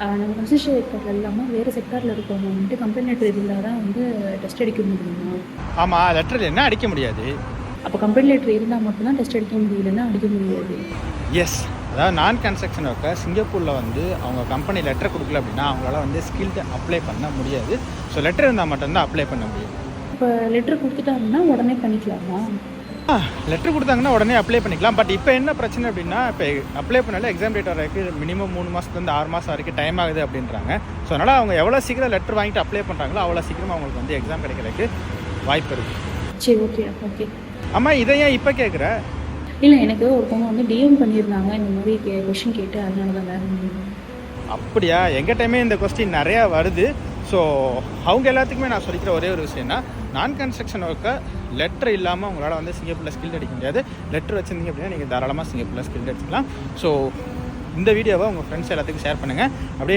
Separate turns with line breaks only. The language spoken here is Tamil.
நம்ம கன்ஸ்ட்ரக்ஷன் செக்டார்ல இல்லாம வேறு செக்டார்ல இருக்கவங்க வந்துட்டு கம்பெனி லெட்டர் இருந்தால் தான் வந்து டெஸ்ட் அடிக்க முடியுமா?
ஆமாம், லெட்டர் என்ன அடிக்க முடியாது.
அப்போ கம்பெனி லெட்டர் இருந்தால் மட்டும்தான் டெஸ்ட் அடிக்க முடியலன்னா அடிக்க முடியாது.
எஸ், அதாவது நான் கன்ஸ்ட்ரக்ஷன் ஒர்க்கர் சிங்கப்பூரில் வந்து அவங்க கம்பெனி லெட்டர் கொடுக்கல அப்படின்னா அவங்களால வந்து ஸ்கில்டு அப்ளை பண்ண முடியாது. ஸோ லெட்டர் இருந்தால் மட்டும்தான் அப்ளை பண்ண முடியும்.
இப்போ லெட்டர் கொடுத்துட்டாங்கன்னா உடனே பண்ணிக்கலாமா?
லெட்டர் கொடுத்தாங்கன்னா உடனே அப்ளை பண்ணிக்கலாம். பட் இப்போ என்ன பிரச்சனை அப்படின்னா, இப்போ அப்ளை பண்ணாலும் எக்ஸாம் டேட் வரைக்கும் மினிமம் 3 மாதத்துலேருந்து 6 மாதம் வரைக்கும் டைம் ஆகுது அப்படின்றாங்க. ஸோ அதனால் அவங்க எவ்வளோ சீக்கிரம் லெட்டர் வாங்கிட்டு அப்ளை பண்ணுறாங்களோ அவ்வளோ சீக்கிரம் அவங்களுக்கு வந்து எக்ஸாம் கிடைக்கிறதுக்கு வாய்ப்பு இருக்குது.
சரி, ஓகே ஓகே.
ஆமாம், இதை ஏன் இப்போ கேட்குற?
இல்லை, எனக்கு ஒருத்தவங்க வந்து டிஎம் பண்ணியிருந்தாங்க இந்த மாதிரி கொஷின் கேட்டு, அதனால தான் வேறு.
அப்படியா? எங்கள் டைமே இந்த கொஸ்டின் நிறையா வருது. ஸோ அவங்க எல்லாத்துக்குமே நான் சொல்லிக்கிற ஒரே ஒரு விஷயம்னா, நான் கன்ஸ்ட்ரக்ஷன் ஒர்க்கர் லெட்டர் இல்லாமல் உங்களால் வந்து சிங்கப்பூரில் ஸ்கில் அடிக்க முடியாது. லெட்டர் வச்சுருந்தீங்க அப்படின்னா நீங்கள் தாராளமாக சிங்கப்பூரில் ஸ்கில் அடிச்சுக்கலாம். ஸோ இந்த வீடியோவை உங்கள் ஃப்ரெண்ட்ஸ் எல்லாத்துக்கும் ஷேர் பண்ணுங்கள். அப்படியே